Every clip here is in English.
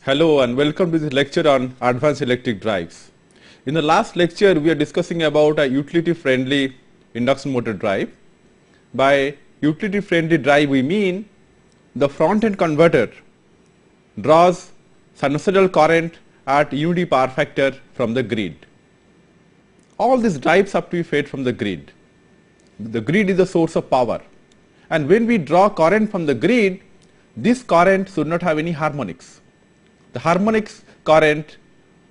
Hello and welcome to this lecture on advanced electric drives. In the last lecture, we are discussing about a utility-friendly induction motor drive. By utility-friendly drive, we mean the front-end converter draws sinusoidal current at unity power factor from the grid. All these drives have to be fed from the grid. The grid is the source of power, and when we draw current from the grid, this current should not have any harmonics. The harmonics current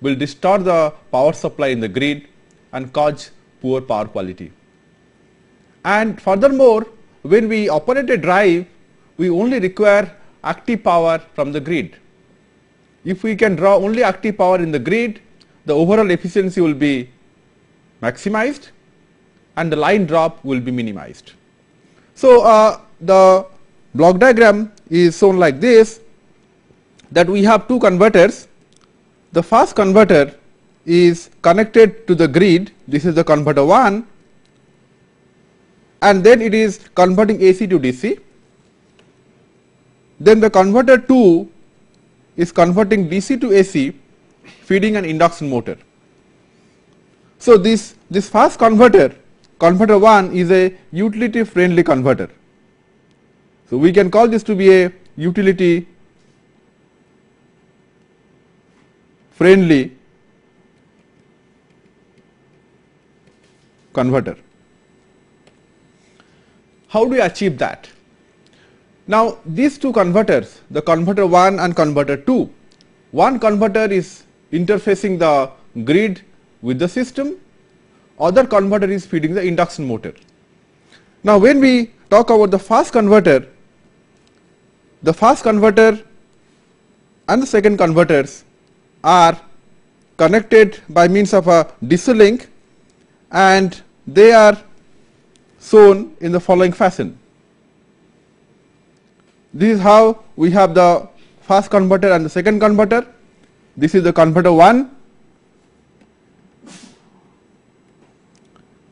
will distort the power supply in the grid and cause poor power quality. And furthermore, when we operate a drive, we only require active power from the grid. If we can draw only active power in the grid, the overall efficiency will be maximized and the line drop will be minimized. So, the block diagram is shown like this, that we have two converters. The first converter is connected to the grid. This is the converter 1, and then it is converting AC to DC. Then the converter 2 is converting DC to AC, feeding an induction motor. So, this first converter, converter 1, is a utility friendly converter. So, we can call this to be a utility friendly converter. How do we achieve that? Now, these two converters, the converter 1 and converter 2, one converter is interfacing the grid with the system, other converter is feeding the induction motor. Now, when we talk about the first converter and the second converters are connected by means of a DC link, and they are shown in the following fashion. This is how we have the first converter and the second converter. This is the converter 1,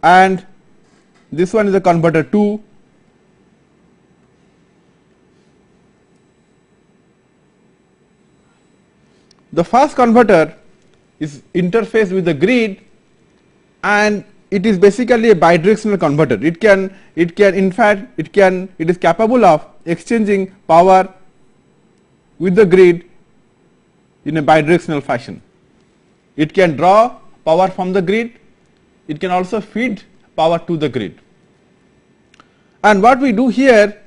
and this one is the converter 2. The first converter is interfaced with the grid, and it is basically a bidirectional converter. It is capable of exchanging power with the grid in a bidirectional fashion. It can draw power from the grid, it can also feed power to the grid. And what we do here,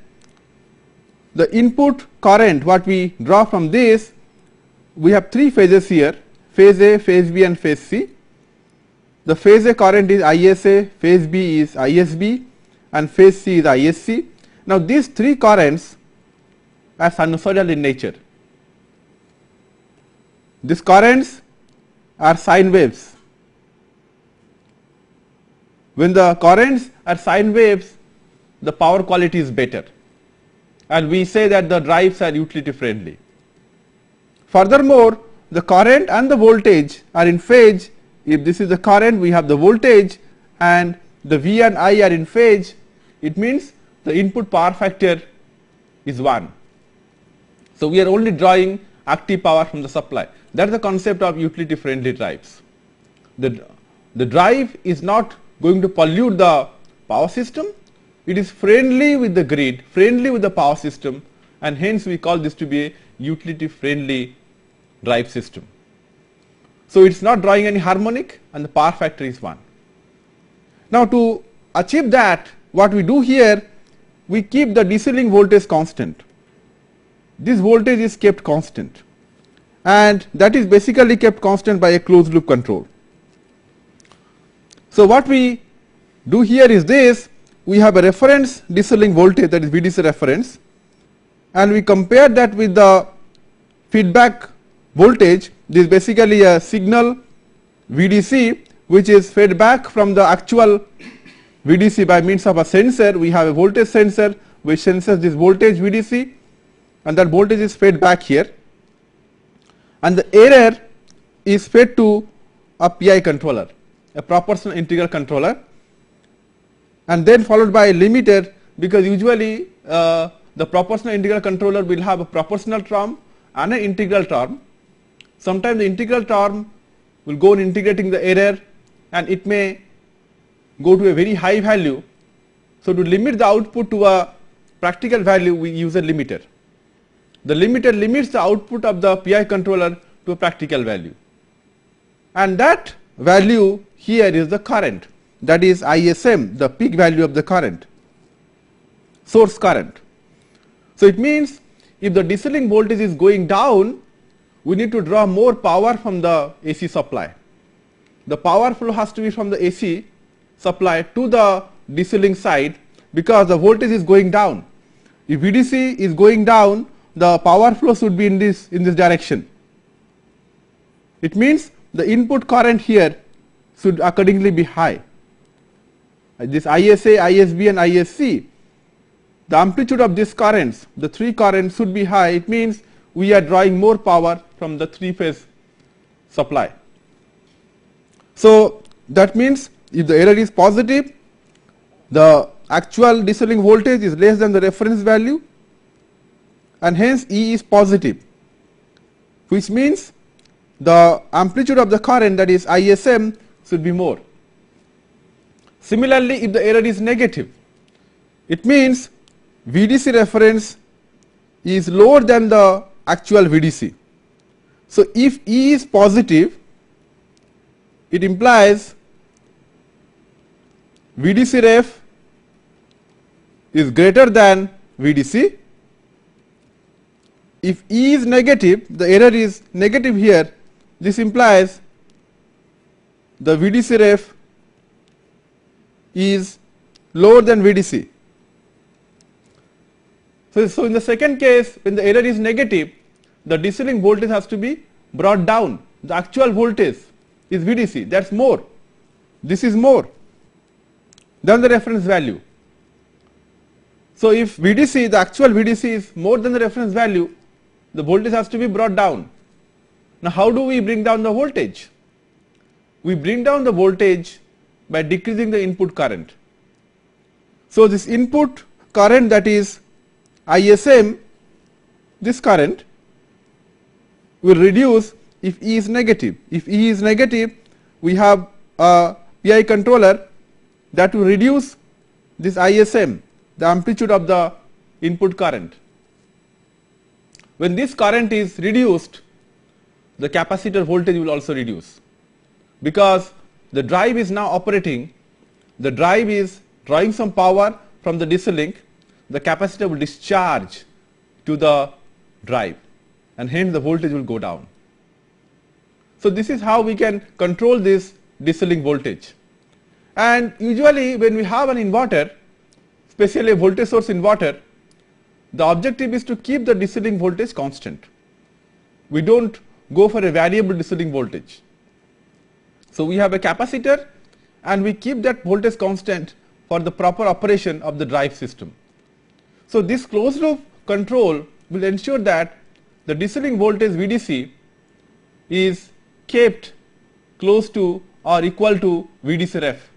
the input current what we draw from this, we have three phases here: phase A, phase B, and phase C. The phase A current is ISA, phase B is ISB, and phase C is ISC. Now, these three currents are sinusoidal in nature. These currents are sine waves. When the currents are sine waves, the power quality is better, and we say that the drives are utility friendly. Furthermore, the current and the voltage are in phase. If this is the current, we have the voltage, and the V and I are in phase. It means the input power factor is 1. So, we are only drawing active power from the supply. That is the concept of utility friendly drives. The drive is not going to pollute the power system. It is friendly with the grid, friendly with the power system, and hence we call this to be a utility friendly drive system. So, it is not drawing any harmonic and the power factor is 1. Now, to achieve that, what we do here, we keep the DC link voltage constant. This voltage is kept constant, and that is basically kept constant by a closed loop control. So, what we do here is this: we have a reference DC link voltage, that is VDC reference, and we compare that with the feedback voltage. This is basically a signal VDC which is fed back from the actual VDC by means of a sensor. We have a voltage sensor which senses this voltage VDC, and that voltage is fed back here, and the error is fed to a PI controller, a proportional integral controller, and then followed by a limiter, because usually the proportional integral controller will have a proportional term and an integral term. Sometimes the integral term will go on integrating the error and it may go to a very high value. So to limit the output to a practical value, we use a limiter. The limiter limits the output of the PI controller to a practical value, and that value here is the current, that is ISM, the peak value of the current, source current. So it means if the DC link voltage is going down, we need to draw more power from the AC supply. The power flow has to be from the AC supply to the DC link side, because the voltage is going down. If VDC is going down, the power flow should be in this direction. It means the input current here should accordingly be high. This ISA, ISB and ISC, the amplitude of these currents, the three currents should be high. It means we are drawing more power from the three-phase supply. So that means if the error is positive, the actual DC link voltage is less than the reference value, and hence E is positive, which means the amplitude of the current, that is ISM, should be more. Similarly, if the error is negative, it means VDC reference is lower than the actual VDC. So if E is positive, it implies VDC ref is greater than VDC. If E is negative, the error is negative here, this implies the VDC ref is lower than VDC. So in the second case, when the error is negative, the DC link voltage has to be brought down. The actual voltage is VDC, that's more. This is more than the reference value. So if VDC, the actual VDC is more than the reference value, the voltage has to be brought down. Now how do we bring down the voltage? We bring down the voltage by decreasing the input current. So this input current, that is ISM, this current will reduce if E is negative. If E is negative, we have a PI controller that will reduce this ISM, the amplitude of the input current. When this current is reduced, the capacitor voltage will also reduce, because the drive is now operating, the drive is drawing some power from the DC link, the capacitor will discharge to the drive, and hence the voltage will go down. So this is how we can control this DC link voltage. And usually when we have an inverter, especially a voltage source inverter, the objective is to keep the DC link voltage constant. We don't go for a variable DC link voltage. So we have a capacitor and we keep that voltage constant for the proper operation of the drive system. So this closed loop control will ensure that the DC link voltage VDC is kept close to or equal to VDC ref.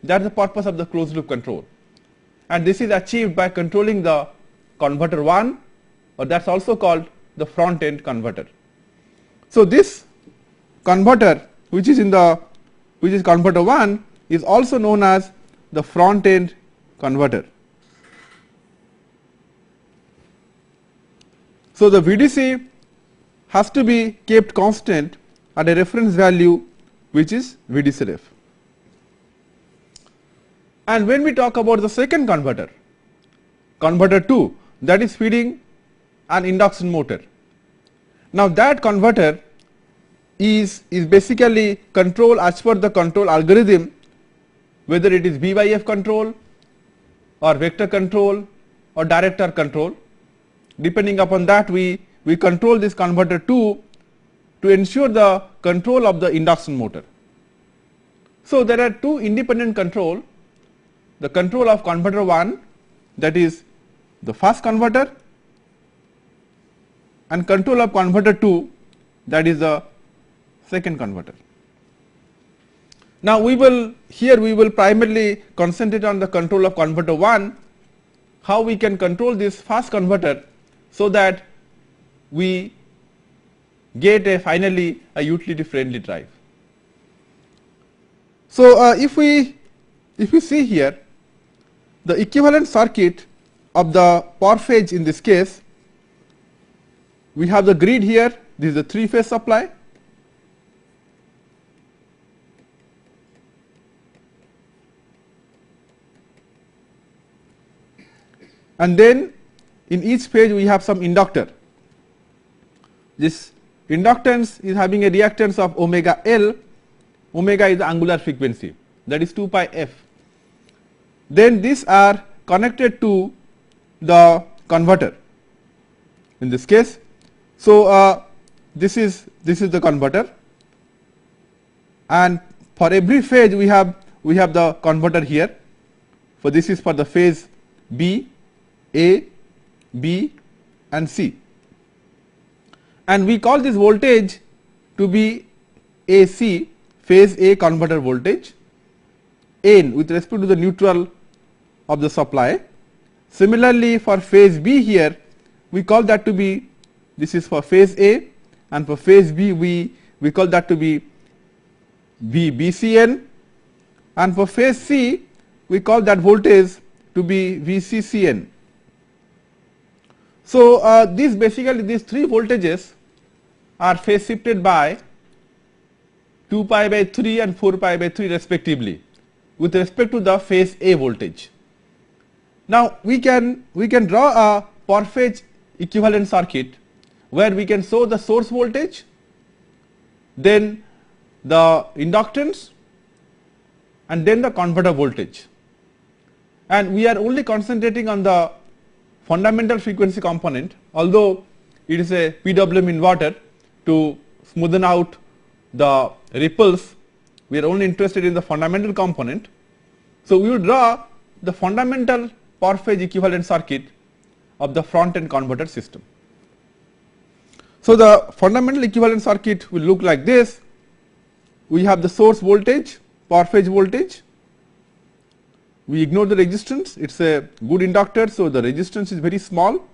That is the purpose of the closed loop control. And this is achieved by controlling the converter 1, or that's also called the front end converter. So this converter, which is converter 1, is also known as the front end converter. So the VDC has to be kept constant at a reference value which is VDC ref. And when we talk about the second converter, converter 2, that is feeding an induction motor. Now that converter is basically control as per the control algorithm, whether it is V by F control or vector control or director control. Depending upon that, we control this converter 2 to ensure the control of the induction motor. So there are two independent control, the control of converter 1, that is the first converter, and control of converter 2, that is the second converter. Now we will primarily concentrate on the control of converter 1, how we can control this fast converter so that we get finally a utility friendly drive. So, if we see here the equivalent circuit of the power phase, in this case we have the grid here, this is the 3-phase supply, and then in each phase we have some inductor. This inductance is having a reactance of omega L. Omega is the angular frequency, that is 2 pi f. Then these are connected to the converter in this case. So, this is the converter, and for every phase we have the converter here. For this is for the phase B, A, B and C, and we call this voltage to be AC, phase A converter voltage, N with respect to the neutral of the supply. Similarly, for phase B here we call that to be, this is for phase A, and for phase B we call that to be VBCN, and for phase C we call that voltage to be VCCN. So, these three voltages are phase shifted by 2 pi by 3 and 4 pi by 3 respectively with respect to the phase A voltage. Now, we can draw a per phase equivalent circuit where we can show the source voltage, then the inductance, and then the converter voltage, and we are only concentrating on the fundamental frequency component, although it is a PWM inverter. To smoothen out the ripples, we are only interested in the fundamental component. So, we will draw the fundamental per phase equivalent circuit of the front end converter system. So, the fundamental equivalent circuit will look like this. We have the source voltage, per phase voltage, we ignore the resistance, it is a good inductor, so the resistance is very small.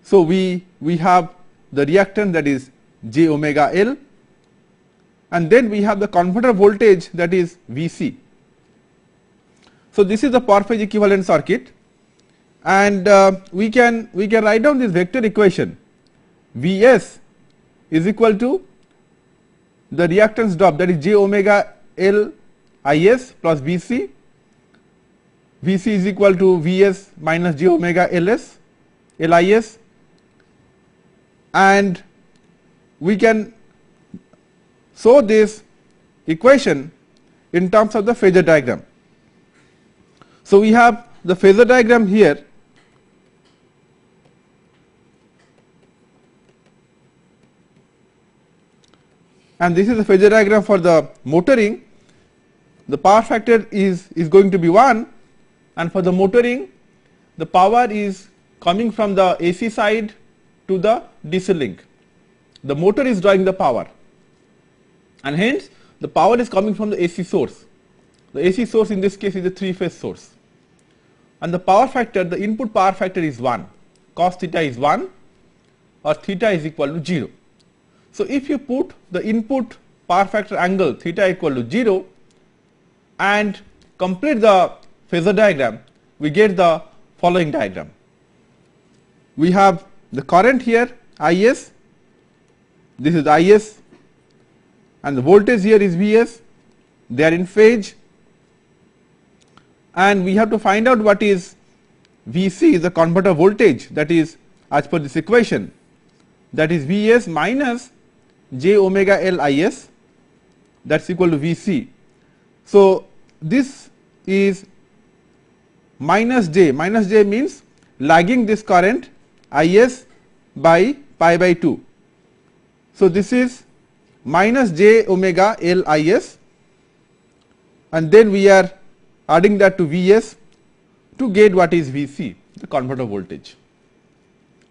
So, we have the reactance, that is j omega L, and then we have the converter voltage, that is Vc. So, this is the per phase equivalent circuit, and we can write down this vector equation. Vs is equal to the reactance drop, that is j omega L Is plus Vc. Vc is equal to Vs minus j omega Ls Lis, and we can show this equation in terms of the phasor diagram. So, we have the phasor diagram here, and this is the phasor diagram for the motoring. The power factor is going to be 1, and for the motoring the power is coming from the AC side to the DC link. The motor is drawing the power, and hence the power is coming from the AC source. The AC source in this case is a 3-phase source, and the power factor, the input power factor is 1, cos theta is 1 or theta is equal to 0. So, if you put the input power factor angle theta equal to 0 and complete the phasor diagram, we get the following diagram. We have the current here Is, this is Is, and the voltage here is Vs, they are in phase, and we have to find out what is Vc, is the converter voltage, that is as per this equation, that is Vs minus j omega L Is, that is equal to Vc. So, this is minus j means lagging this current Is by pi by 2. So, this is minus j omega L Is, and then we are adding that to Vs to get what is Vc, the converter voltage.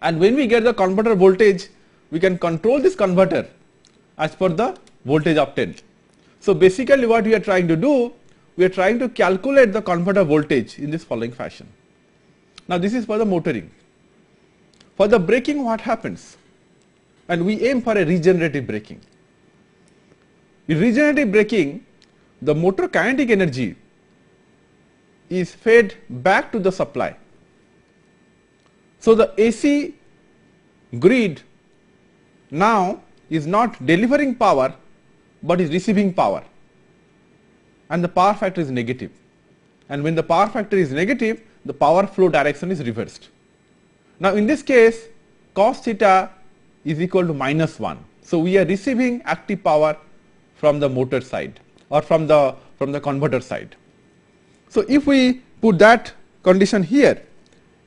And when we get the converter voltage, we can control this converter as per the voltage obtained. So, basically what we are trying to do, we are trying to calculate the converter voltage in this following fashion. Now, this is for the motoring. For the braking, what happens? and we aim for a regenerative braking. In regenerative braking, the motor kinetic energy is fed back to the supply. So the AC grid now is not delivering power, but is receiving power, and the power factor is negative. And when the power factor is negative, the power flow direction is reversed. Now in this case, cos theta is equal to -1. So we are receiving active power from the motor side or from the converter side. So if we put that condition here,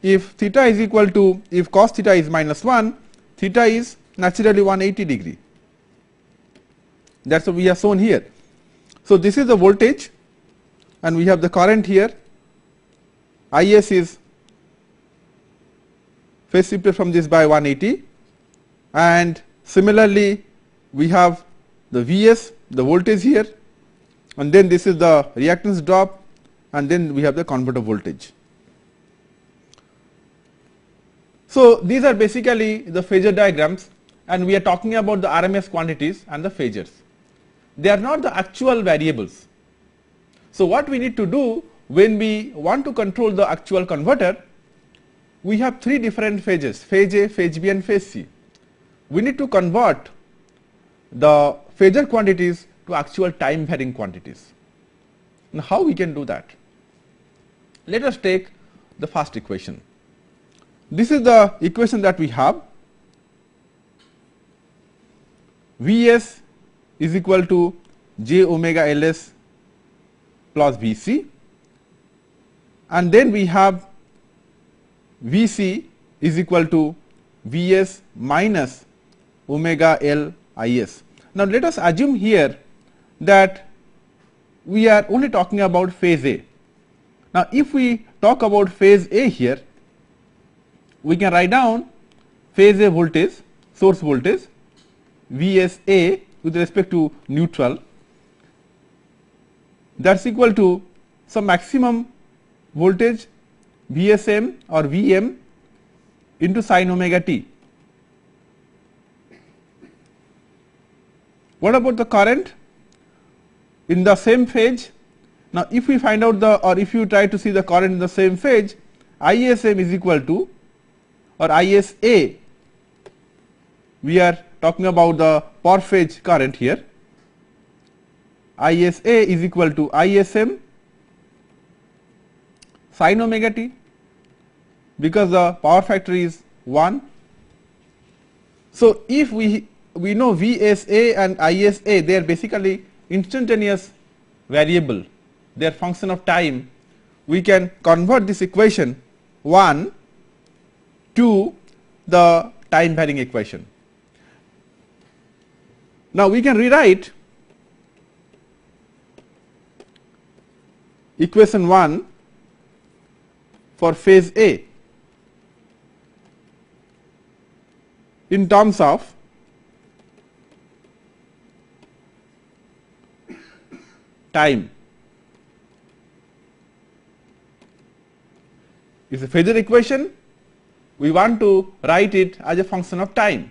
if theta is equal to, if cos theta is -1, theta is naturally 180 degree. That's what we have shown here. So this is the voltage, and we have the current here. Is is phase shifted from this by 180, and similarly we have the Vs, the voltage here, and then this is the reactance drop, and then we have the converter voltage. So these are basically the phasor diagrams, and we are talking about the RMS quantities and the phasors. They are not the actual variables. So what we need to do when we want to control the actual converter, we have three different phases: phase A, phase B, and phase C. We need to convert the phasor quantities to actual time varying quantities. Now how we can do that? Let us take the first equation. This is the equation that we have. Vs is equal to j omega Ls plus Vc, and then we have Vc is equal to Vs minus omega L Is. Now let us assume here that we are only talking about phase A. Now if we talk about phase A here, we can write down phase A voltage, source voltage, Vsa with respect to neutral, that is equal to some maximum voltage Vsm or Vm into sin omega t. What about the current in the same phase? Now if we find out the, or if you try to see the current in the same phase, Ism is equal to, or Isa, we are talking about the per phase current here, Isa is equal to Ism sin omega t, because the power factor is 1. So if we know Vsa and Isa, they are basically instantaneous variable, they are function of time. We can convert this equation 1 to the time varying equation. Now we can rewrite equation 1 for phase A in terms of time. It is a phasor equation, we want to write it as a function of time.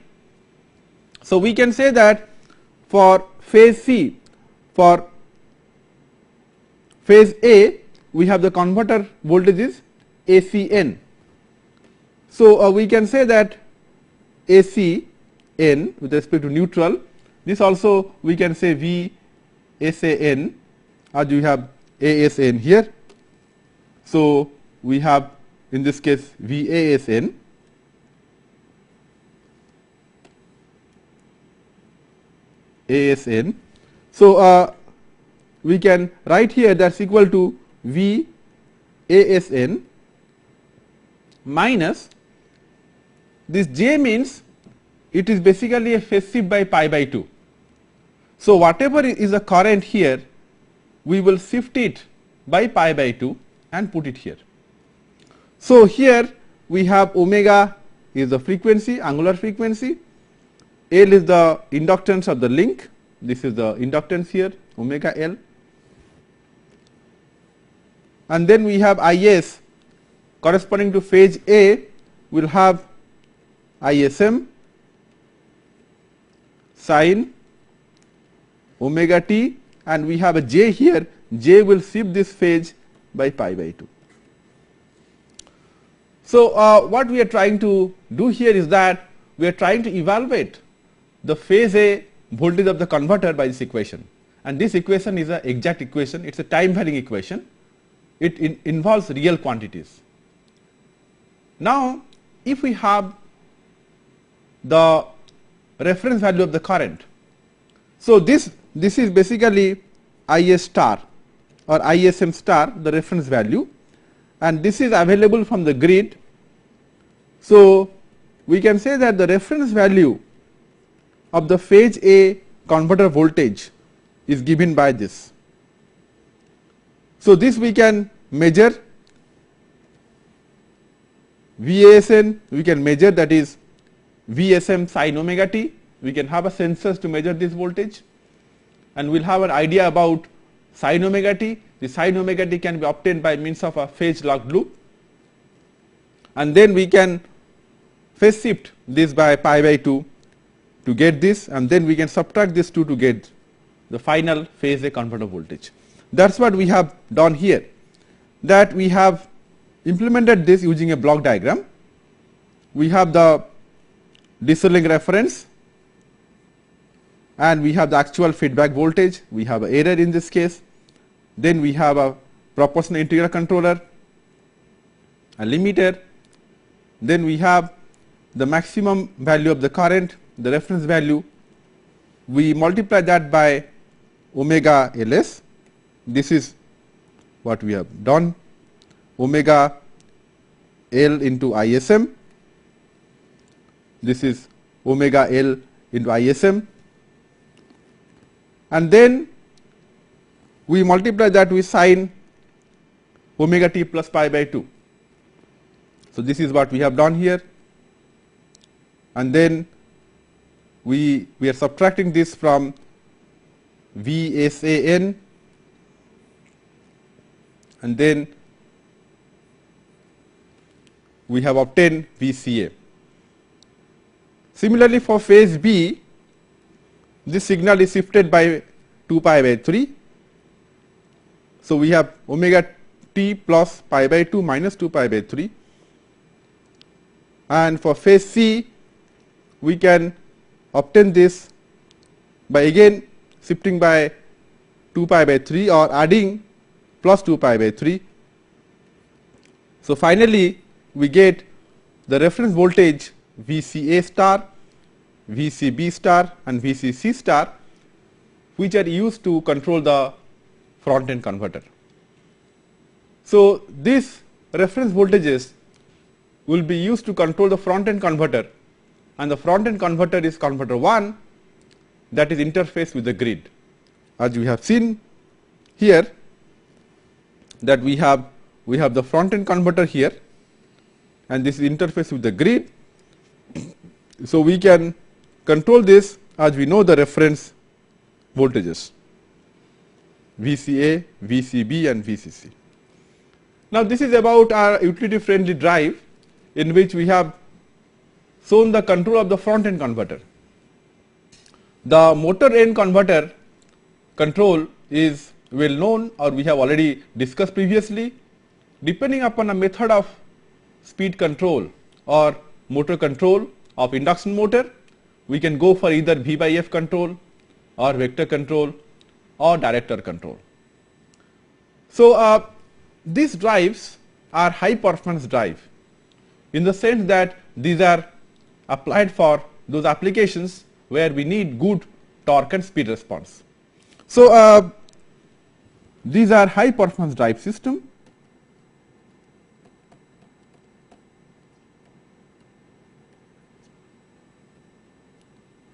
So we can say that for phase C, for phase A, we have the converter voltage is ACN. So we can say that ACN with respect to neutral, this also we can say VSAN, as we have ASN here. So we have in this case VASN. ASN. So we can write here that's equal to VASN minus this J, means it is basically a phase shift by pi by 2. So whatever is the current here, we will shift it by pi by 2 and put it here. So here we have omega is the frequency, angular frequency, L is the inductance of the link, this is the inductance here, omega L, and then we have Is corresponding to phase A, will have Ism sine omega t, and we have a j here. J will shift this phase by pi by 2. So, what we are trying to do here is that we are trying to evaluate the phase A voltage of the converter by this equation, and this equation is an exact equation. It is a time varying equation. It involves real quantities. Now, if we have the reference value of the current, so this is basically Is star or ISM star, the reference value, and this is available from the grid. So, we can say that the reference value of the phase A converter voltage is given by this. So, this we can measure VASN, we can measure, that is VSM sin omega t. We can have a sensors to measure this voltage, and we will have an idea about sin omega t. The sin omega t can be obtained by means of a phase locked loop, and then we can phase shift this by pi by 2 to get this, and then we can subtract this 2 to get the final phase A converter voltage. That is what we have done here, that we have implemented this using a block diagram. We have the decoupling reference, and we have the actual feedback voltage. We have an error in this case. Then we have a proportional integral controller, a limiter. Then we have the maximum value of the current, the reference value. We multiply that by omega Ls. This is what we have done, omega L into ISM. This is omega L into ISM, and then we multiply that with sin omega t plus pi by 2. So, this is what we have done here, and then we are subtracting this from VSAN, and then we have obtained VCA. Similarly, for phase B, this signal is shifted by 2 pi by 3. So, we have omega t plus pi by 2 minus 2 pi by 3, and for phase C we can obtain this by again shifting by 2 pi by 3 or adding plus 2 pi by 3. So, finally, we get the reference voltage VCA star, VCB star and VCC star, which are used to control the front end converter. So, these reference voltages will be used to control the front end converter, and the front end converter is converter 1, that is interface with the grid. As we have seen here, that we have the front end converter here, and this is interface with the grid. So, we can control this as we know the reference voltages VCA, VCB and VCC. Now, this is about our utility friendly drive, in which we have shown the control of the front end converter. The motor end converter control is well known, or we have already discussed previously. Depending upon a method of speed control or motor control of induction motor, we can go for either V by F control or vector control or director control. So, these drives are high performance drive, in the sense that these are applied for those applications where we need good torque and speed response. So, these are high performance drive system.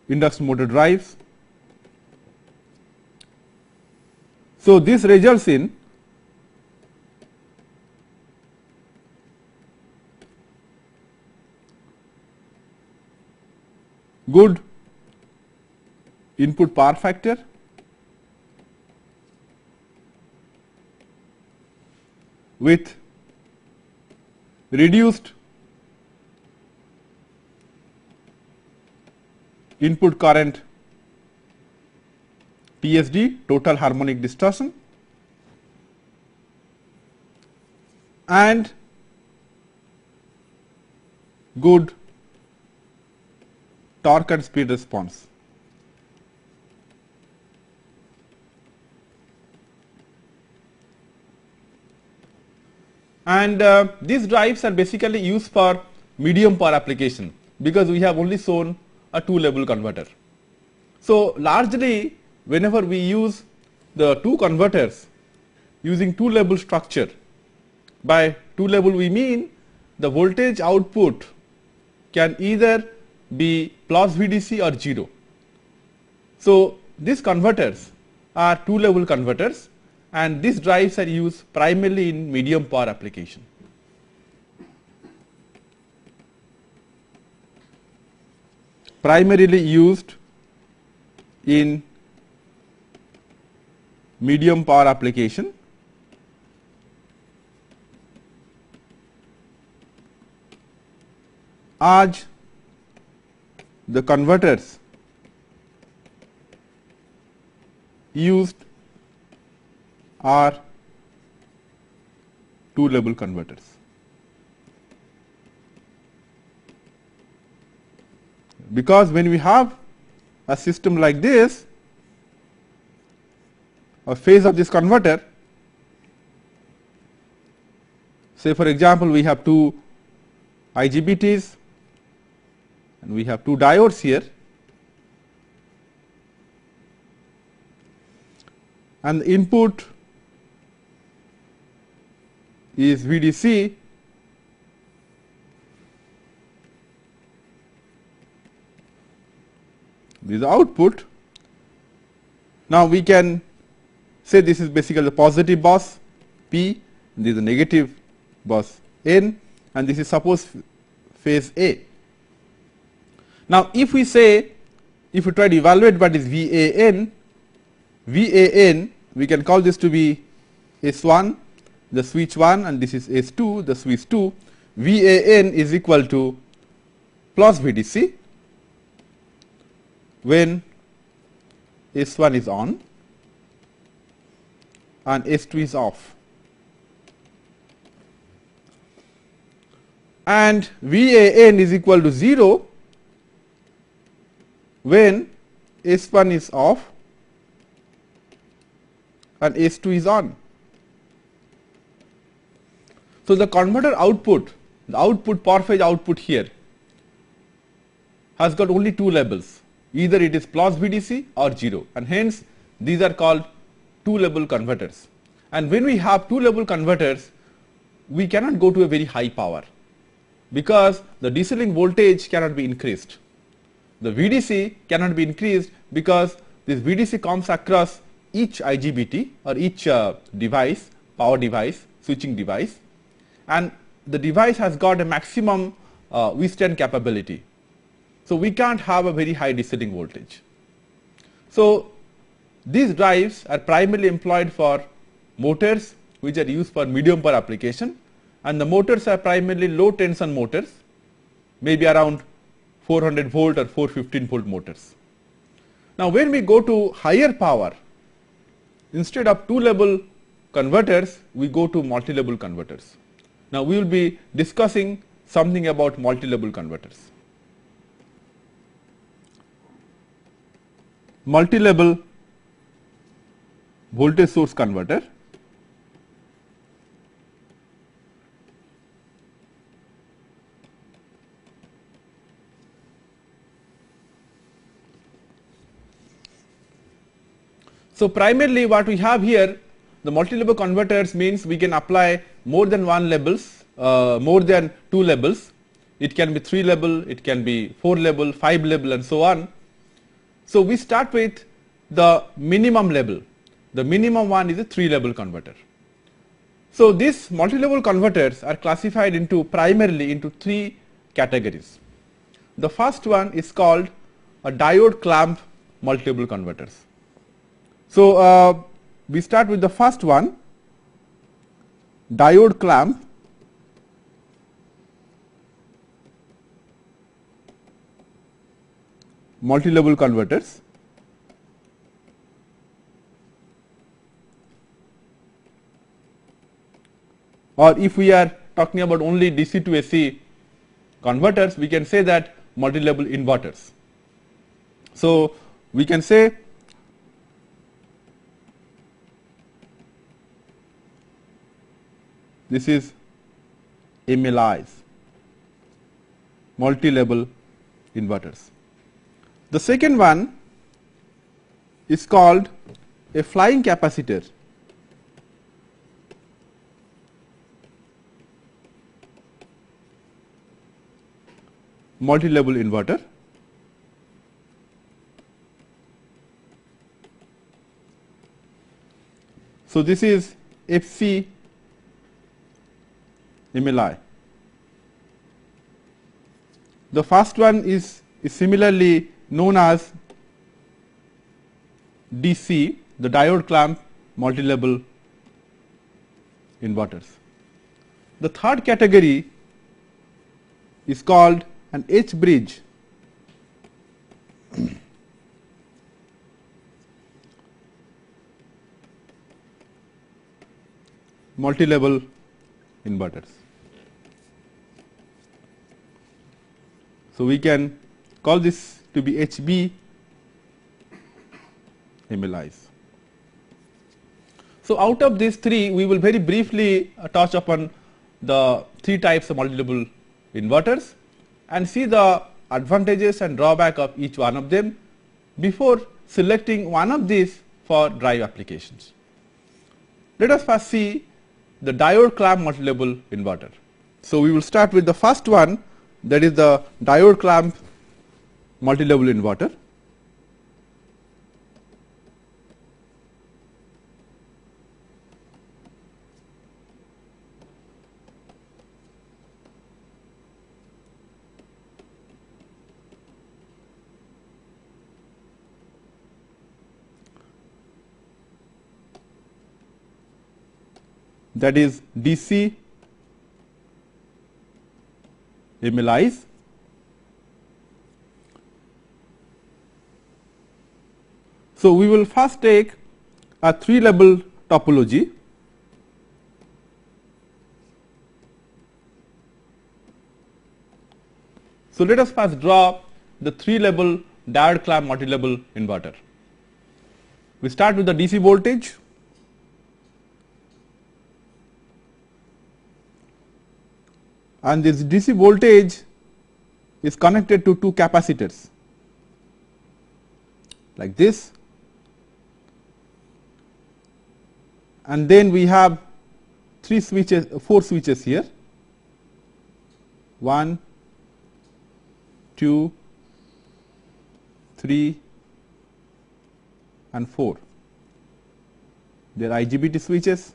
Induction motor drives. So, this results in good input power factor, with reduced input current THD, total harmonic distortion, and good torque and speed response. And these drives are basically used for medium power application because we have only shown a 2-level converter. So, largely whenever we use the 2 converters using 2-level structure, by 2-level we mean the voltage output can either be plus VDC or 0. So, these converters are 2-level converters, and these drives are used primarily in medium power application. Primarily used in medium power application. As the converters used are 2-level converters. Because when we have a system like this, a phase of this converter, say for example we have 2 IGBTs and we have 2 diodes here, and the input is VDC, this is the output. Now we can say this is basically the positive bus P, and this is the negative bus N, and this is suppose phase A. Now if we say, if we try to evaluate what is VAN, we can call this to be S1, the switch 1, and this is S2, the switch 2. VAN is equal to plus VDC when S1 is on and S2 is off, and VAN is equal to 0 when S1 is off and S2 is on. So, the converter output, the output per phase output here has got only 2 levels, either it is plus VDC or 0, and hence these are called 2-level converters. And when we have 2-level converters, we cannot go to a very high power because the DC link voltage cannot be increased. The VDC cannot be increased because this VDC comes across each IGBT or each device, power device, switching device, and the device has got a maximum withstand capability. So, we can't have a very high DC link voltage. So, these drives are primarily employed for motors which are used for medium power application, and the motors are primarily low tension motors, maybe around 400 volt or 415 volt motors. Now, when we go to higher power, instead of 2-level converters, we go to multi-level converters. Now, we will be discussing something about multi-level converters. Multi-level voltage source converter. So, primarily what we have here, the multi-level converters means we can apply more than 1 levels, more than 2 levels. It can be 3 level, it can be 4 level, 5 level, and so on. So, we start with the minimum level. The minimum one is a 3-level converter. So, these multi-level converters are classified into primarily into 3 categories. The first one is called a diode clamp multi-level converters. So, we start with the first one, diode clamp multi-level converters. or if we are talking about only DC to AC converters, we can say that multi-level inverters. So we can say this is MLIs, multi-level inverters. The second one is called a flying capacitor. Multi-level inverter. So this is FC MLI. The first one is similarly known as DC, the diode clamp multi-level inverters. The third category is called an H-bridge multi-level inverters. So we can call this to be HB MLIs. So out of these three, we will very briefly touch upon the three types of multi-level inverters and see the advantages and drawback of each one of them before selecting one of these for drive applications. Let us first see the diode clamp multi-level inverter. So we will start with the first one, that is the diode clamp multi-level inverter. That is DC MLIs. So we will first take a three-level topology. So let us first draw the three-level diode clamp multi-level inverter. We start with the DC voltage. And this DC voltage is connected to two capacitors like this, and then we have four switches here, 1, 2, 3 and 4. They are IGBT switches.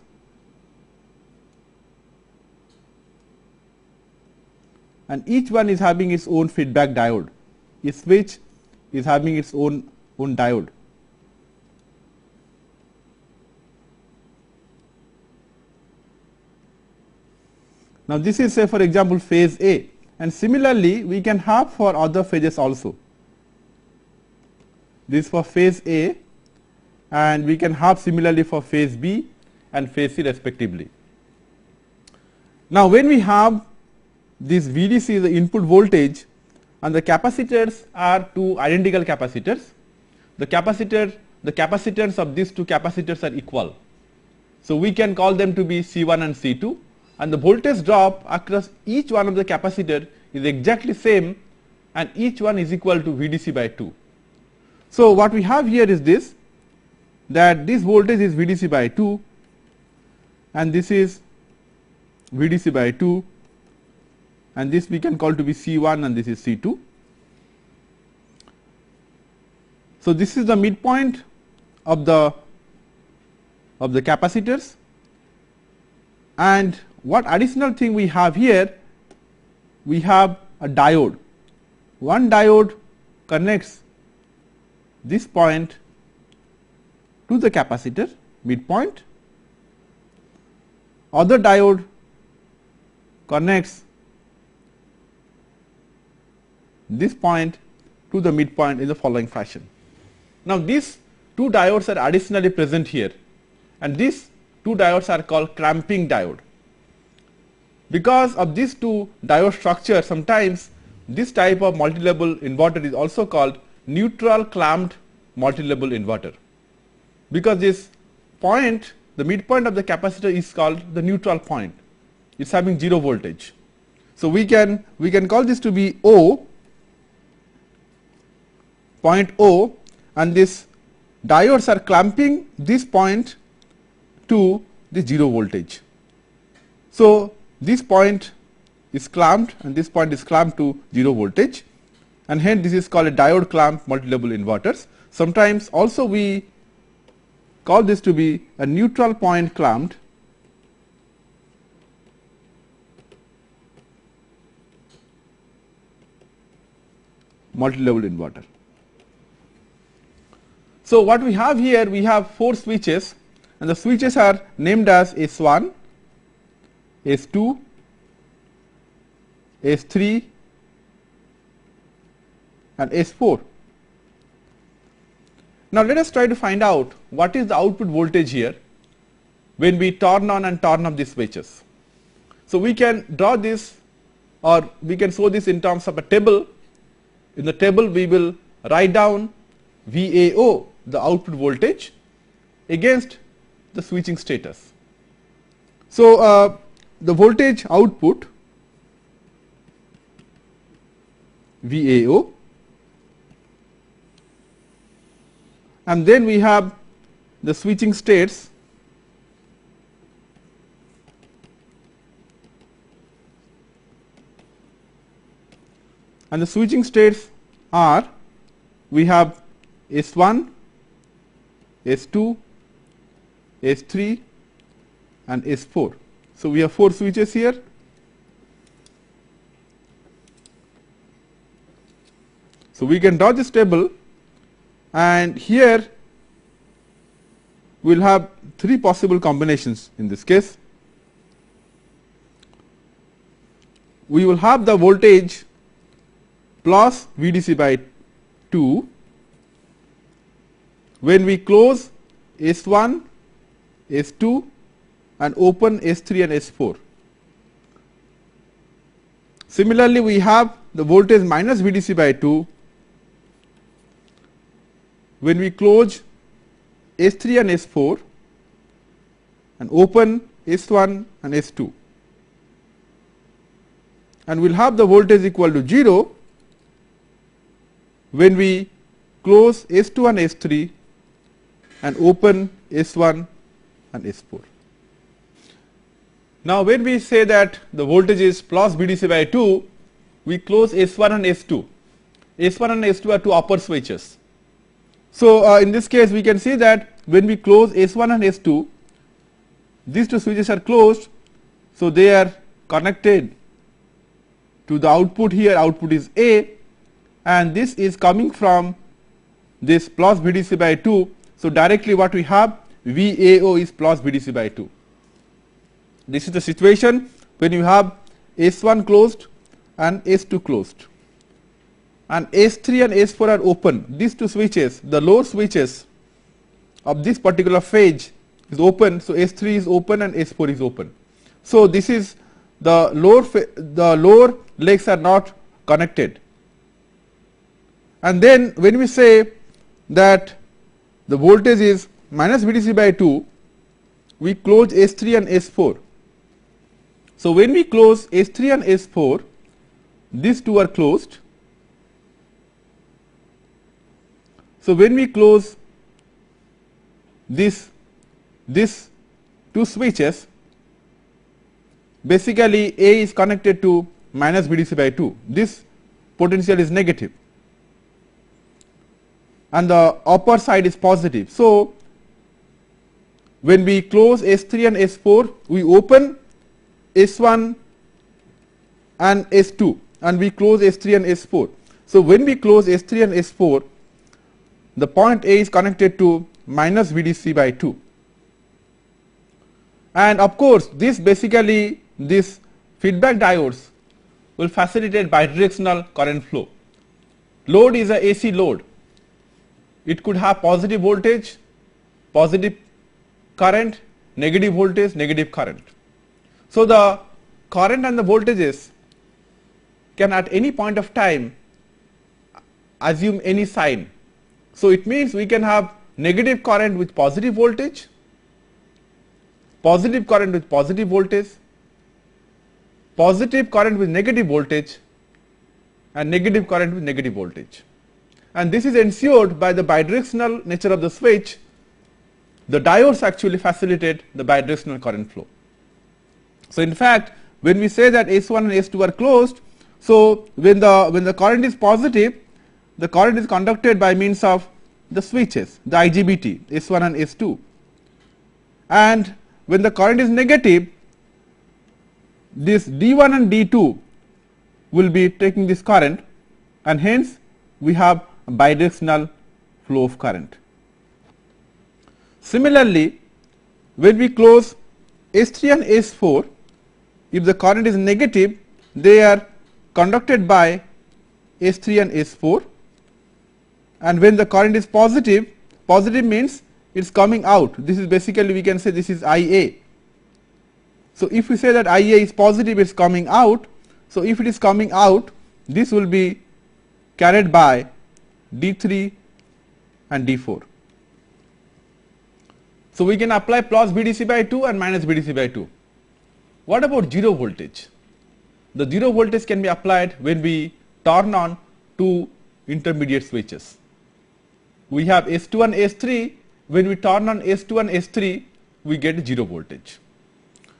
And each one is having its own feedback diode. Each switch is having its own diode. Now this is, say, for example, phase A, and similarly we can have for other phases also. This for phase A, and we can have similarly for phase B and phase C respectively. Now when we have this VDC, the input voltage, and the capacitors are two identical capacitors. The capacitance of these two capacitors are equal. So we can call them to be C1 and C2, and the voltage drop across each one of the capacitor is exactly same, and each one is equal to VDC by 2. So what we have here is this, that this voltage is VDC by 2 and this is VDC by 2, and this we can call to be C1 and this is C2. So this is the midpoint of the capacitors, and what additional thing we have here, we have a diode. One diode connects this point to the capacitor midpoint, other diode connects this point to the midpoint in the following fashion. Now these two diodes are additionally present here, and these two diodes are called clamping diode. Because of these two diode structure, sometimes this type of multi-level inverter is also called neutral clamped multi-level inverter, because this point, the midpoint of the capacitor, is called the neutral point. It's having 0 voltage. So we can call this to be O, point O, and this diodes are clamping this point to the 0 voltage. So this point is clamped and this point is clamped to 0 voltage, and hence this is called a diode clamp multi-level inverters. Sometimes also we call this to be a neutral point clamped multi-level inverter. So what we have here, we have 4 switches, and the switches are named as S1, S2, S3 and S4. Now let us try to find out what is the output voltage here when we turn on and turn off these switches. So we can draw this, or we can show this in terms of a table. In the table we will write down VAO, the output voltage, against the switching status. So the voltage output VAO, and then we have the switching states and the switching states are, we have S1, S2, S3 and S4. So we have 4 switches here. So we can draw this table, and here we will have 3 possible combinations in this case. We will have the voltage plus VDC by 2 when we close S1, S2 and open S3 and S4. Similarly, we have the voltage minus VDC by 2 when we close S3 and S4 and open S1 and S2, and we will have the voltage equal to 0 when we close S2 and S3 and open S1 and S4. Now when we say that the voltage is plus VDC by 2, we close S1 and S2. S1 and S2 are 2 upper switches. So in this case we can see that when we close S1 and S2, these 2 switches are closed, so they are connected to the output here. Output is A, and this is coming from this plus VDC by 2. So directly what we have, VAO is plus VDC by 2. This is the situation when you have S1 closed and S2 closed, and S3 and S4 are open. These 2 switches, the lower switches of this particular phase is open, so S3 is open and S4 is open. So this is the lower legs are not connected. And then when we say that the voltage is minus VDC by 2, we close S3 and S4. So when we close S3 and S4, these 2 are closed. So when we close these 2 switches, basically A is connected to minus VDC by 2. This potential is negative and the upper side is positive. So when we close S3 and S4, we open S1 and S2 and we close S3 and S4. So when we close S3 and S4, the point A is connected to minus VDC by 2. And of course, this basically, this feedback diodes will facilitate bidirectional current flow. Load is a AC load. It could have positive voltage, positive current, negative voltage, negative current. So the current and the voltages can at any point of time assume any sign. So it means we can have negative current with positive voltage, positive current with positive voltage, positive current with negative voltage, and negative current with negative voltage. And this is ensured by the bidirectional nature of the switch. The diodes actually facilitate the bidirectional current flow. So in fact, when we say that S1 and S2 are closed, so when the current is positive, the current is conducted by means of the switches, the IGBT, S1 and S2. And when the current is negative, this D1 and D2 will be taking this current, and hence we have a bidirectional flow of current. Similarly, when we close S3 and S4, if the current is negative, they are conducted by S3 and S4, and when the current is positive, positive means it is coming out. This is basically, we can say this is IA. So if we say that IA is positive, it is coming out. So if it is coming out, this will be carried by D3 and D4. So we can apply plus BDC by 2 and minus BDC by 2. What about zero voltage? The zero voltage can be applied when we turn on two intermediate switches. We have S2 and S3. When we turn on S2 and S3, we get zero voltage.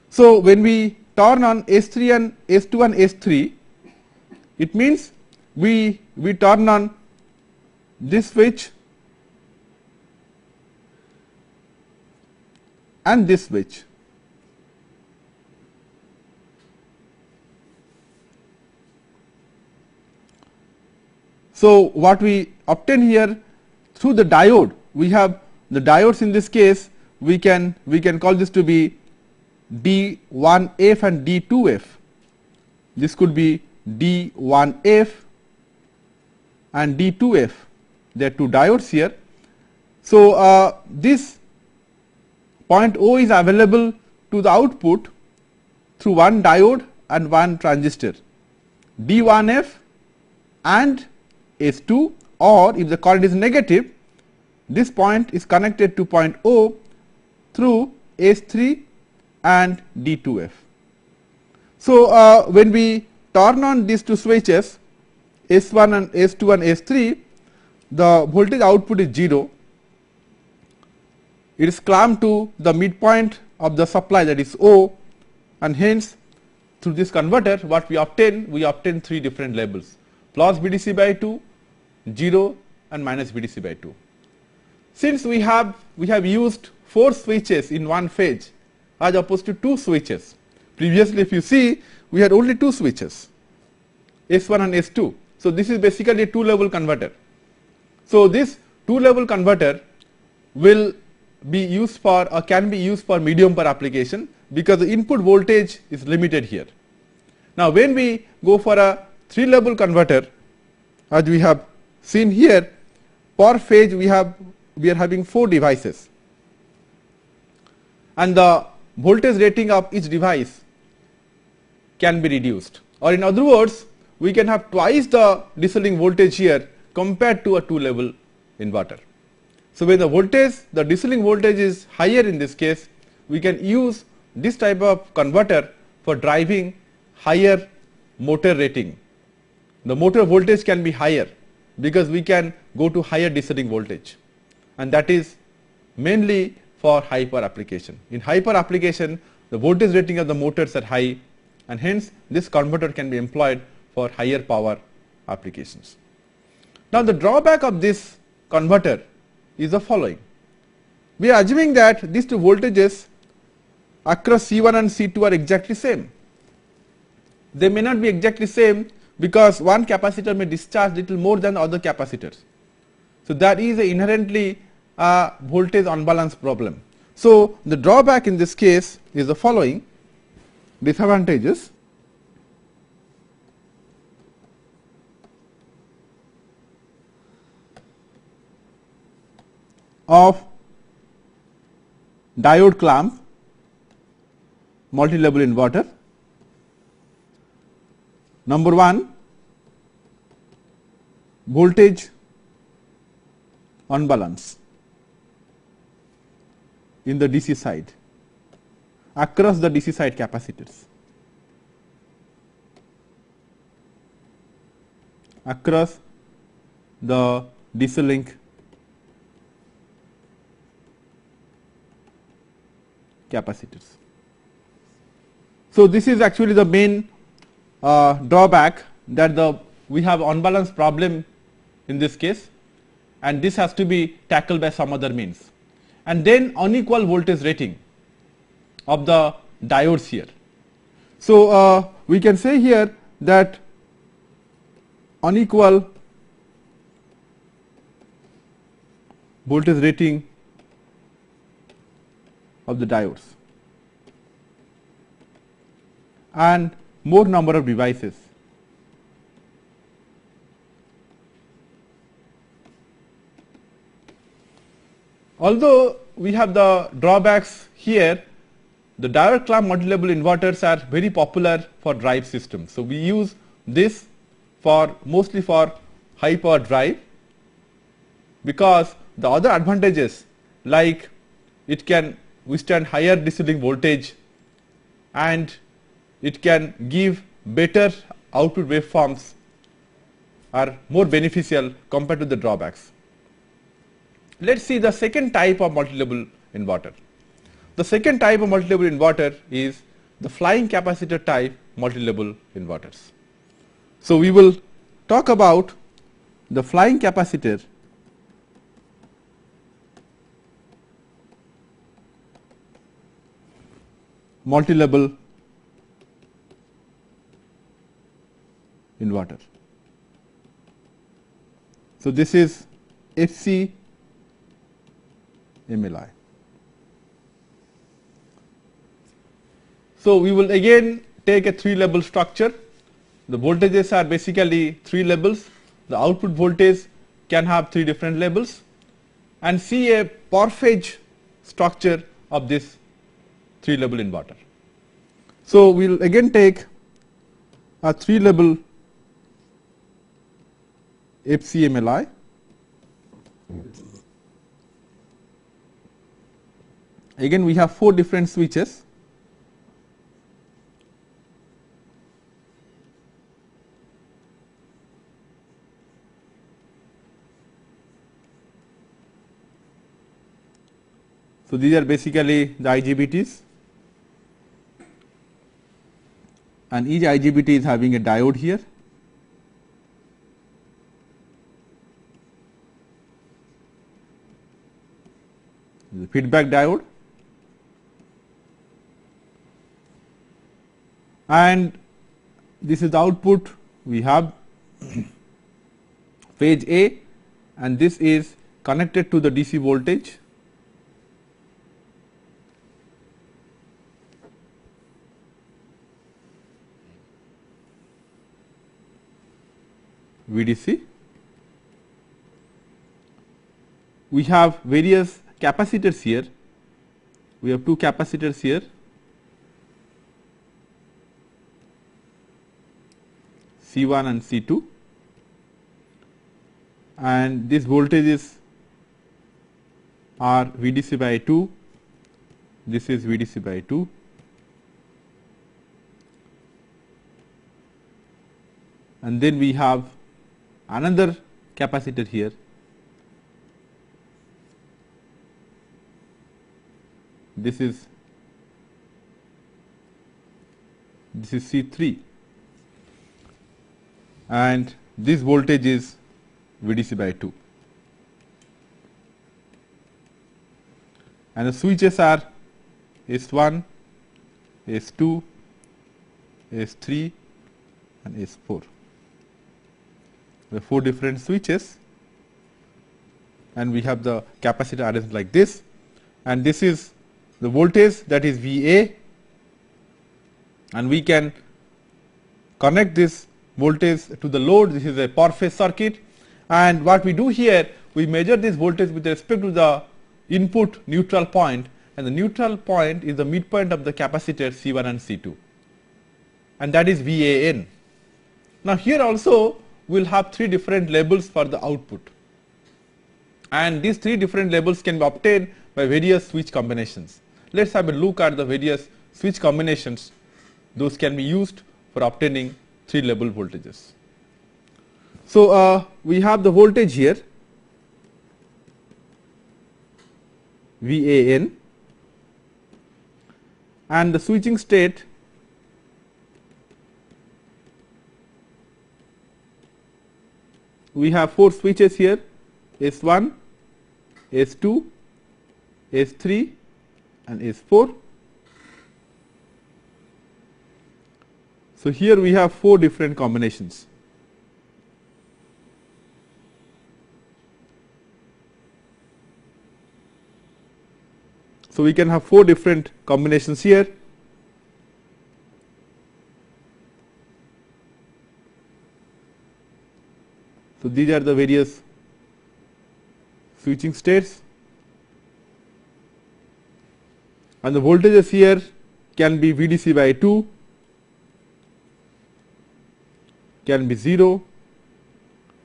So when we turn on S2 and S3, it means we turn on this switch and this switch. So what we obtain here through the diode, we have the diodes. In this case, we can call this to be D1F and D2F. This could be D1F and D2F. There are two diodes here. So this point O is available to the output through one diode and one transistor, D1F and S2, or if the current is negative, this point is connected to point O through S3 and D2F. So when we turn on these two switches, S1 and S2 and S3, the voltage output is 0. It is clamped to the midpoint of the supply, that is O, and hence through this converter what we obtain three different labels: plus BDC by 2, 0 and minus BDC by 2. Since we have used 4 switches in one phase as opposed to 2 switches. Previously, if you see, we had only 2 switches, S1 and S2. So this is basically a 2-level converter. So this 2-level converter will be used for, or can be used for, medium power application, because the input voltage is limited here. Now when we go for a 3-level converter, as we have seen here, per phase we are having 4 devices, and the voltage rating of each device can be reduced, or in other words, we can have twice the decoupling voltage here compared to a 2-level inverter. So when the decoupling voltage is higher, in this case, we can use this type of converter for driving higher motor rating. The motor voltage can be higher because we can go to higher decoupling voltage, and that is mainly for high power application. In high power application, the voltage rating of the motors are high, and hence this converter can be employed for higher power applications. Now the drawback of this converter is the following. We are assuming that these two voltages across C1 and C2 are exactly same. They may not be exactly same because one capacitor may discharge little more than other capacitors. So that is a inherently voltage unbalance problem. So the drawback in this case is the following disadvantages. Of diode clamp multi-level inverter. Number 1, voltage unbalance in the DC side across the DC side capacitors, across the DC link capacitors. So this is actually the main drawback, that we have unbalanced problem in this case, and this has to be tackled by some other means. And then unequal voltage rating of the diodes here. So we can say here that unequal voltage rating of the diodes and more number of devices. Although we have the drawbacks here, the diode clamp modulable inverters are very popular for drive systems. So we use this for mostly for high power drive, because the other advantages like it can withstand higher DC link voltage and it can give better output waveforms are more beneficial compared to the drawbacks. Let us see the second type of multi-level inverter. The second type of multi-level inverter is the flying capacitor type multi-level inverters. So we will talk about the flying capacitor multi-level inverter. So this is FC MLI. So we will again take a 3-level structure. The voltages are basically 3 levels. The output voltage can have 3 different levels, and see a Parphage structure of this 3-level inverter. So we will again take a 3-level FCMLI. Again we have 4 different switches. So these are basically the IGBTs, and each IGBT is having a diode here. The feedback diode, and this is the output. We have phase A, and this is connected to the DC voltage. VDC. We have various capacitors here. We have 2 capacitors here, C1 and C2, and these voltages are VDC by 2, this is VDC by 2, and then we have another capacitor here, this is C3, and this voltage is VDC by 2, and the switches are S1, S2, S3 and S4. The 4 different switches, and we have the capacitor arranged like this, and this is the voltage, that is VA, and we can connect this voltage to the load. This is a Parphage circuit, and what we do here, we measure this voltage with respect to the input neutral point, and the neutral point is the midpoint of the capacitor C1 and C2, and that is VAN. Now here also we will have 3 different labels for the output, and these 3 different labels can be obtained by various switch combinations. Let us have a look at the various switch combinations. Those can be used for obtaining 3 label voltages. So we have the voltage here VAN, and the switching state we have 4 switches here, S1, S2, S3 and S4. So here we have 4 different combinations. So we can have 4 different combinations here. So these are the various switching states, and the voltages here can be VDC by 2, can be 0.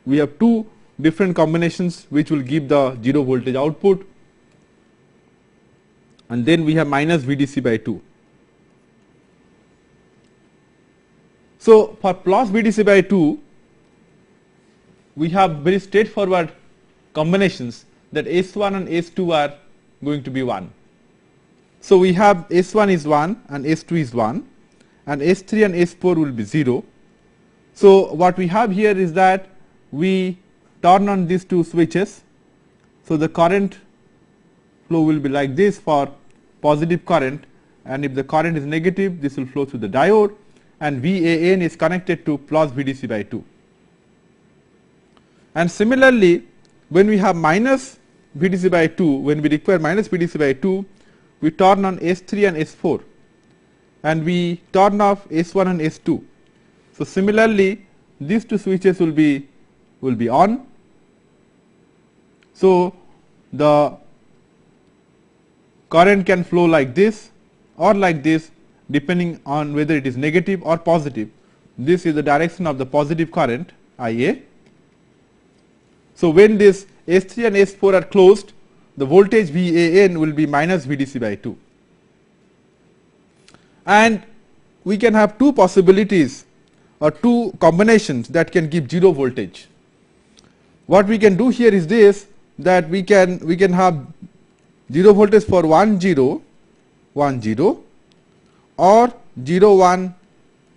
We have 2 different combinations which will give the 0 voltage output, and then we have minus VDC by 2. So for plus VDC by 2, we have very straightforward combinations that S1 and S2 are going to be 1. So we have S1 is 1 and S2 is 1, and S3 and S4 will be 0. So what we have here is that we turn on these 2 switches. So the current flow will be like this for positive current, and if the current is negative, this will flow through the diode, and VAN is connected to plus VDC by 2. And similarly, when we have minus VDC by 2, when we require minus VDC by 2, we turn on S3 and S4, and we turn off S1 and S2. So similarly, these 2 switches will be on. So the current can flow like this or like this, depending on whether it is negative or positive. This is the direction of the positive current IA. So when this S3 and S4 are closed, the voltage VAN will be minus VDC by 2. And we can have 2 possibilities or 2 combinations that can give 0 voltage. What we can do here is this, that we can have 0 voltage for 1 0 1 0 or 0 1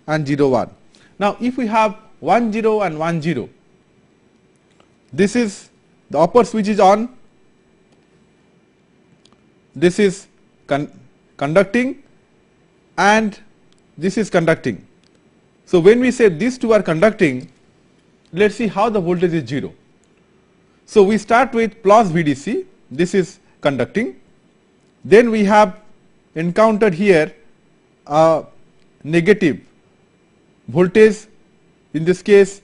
and 0 1. Now if we have 1 0 and 1 0, this is the upper switch is on, this is conducting, and this is conducting. So when we say these 2 are conducting, let us see how the voltage is 0. So we start with plus VDC, this is conducting. Then we have encountered here a negative voltage. In this case,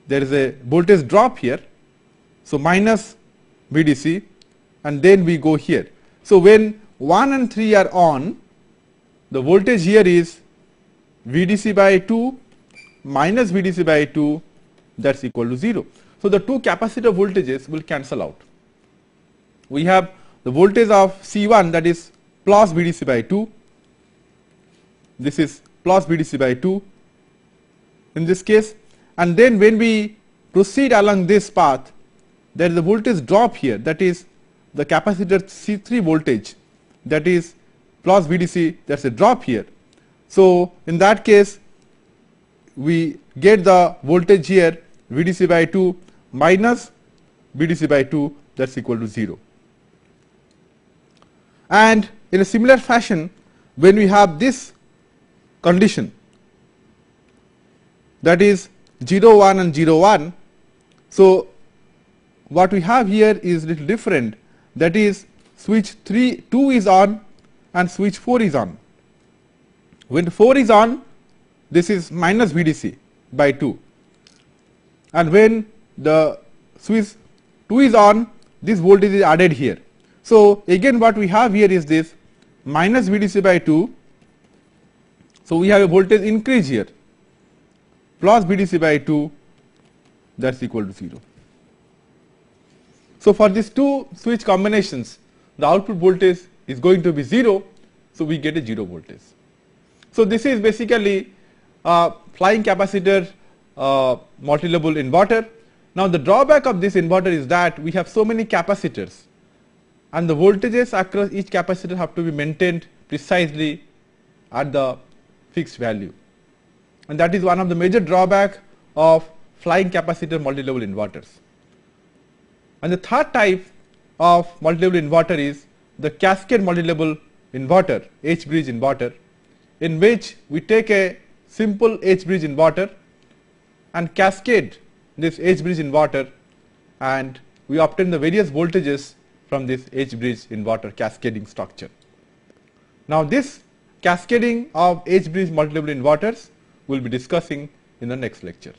there is a voltage drop here, so minus VDC, and then we go here. So when 1 and 3 are on, the voltage here is VDC by 2 minus VDC by 2, that is equal to 0. So the 2 capacitor voltages will cancel out. We have the voltage of C1, that is plus VDC by 2, this is plus VDC by 2 in this case, and then when we proceed along this path, there is a voltage drop here, that is the capacitor C3 voltage, that is plus VDC, that is a drop here. So in that case, we get the voltage here VDC by 2 minus VDC by 2, that is equal to 0. And in a similar fashion, when we have this condition, that is 0 1 and 0 1, so what we have here is little different, that is switch 2 is on and switch 4 is on. When 4 is on, this is minus VDC by 2, and when the switch 2 is on, this voltage is added here. So again what we have here is this minus VDC by 2, so we have a voltage increase here, plus VDC by 2, that's equal to 0. So for these two switch combinations, the output voltage is going to be 0, so we get a 0 voltage. So this is basically flying capacitor multi-level inverter. Now the drawback of this inverter is that we have so many capacitors, and the voltages across each capacitor have to be maintained precisely at the fixed value, and that is one of the major drawback of flying capacitor multi-level inverters. And the third type of multi-level inverter is the cascade multi-level inverter, H-bridge inverter, in which we take a simple H-bridge inverter and cascade this H-bridge inverter, and we obtain the various voltages from this H-bridge inverter cascading structure. Now this cascading of H-bridge multi-level inverters we will be discussing in the next lecture.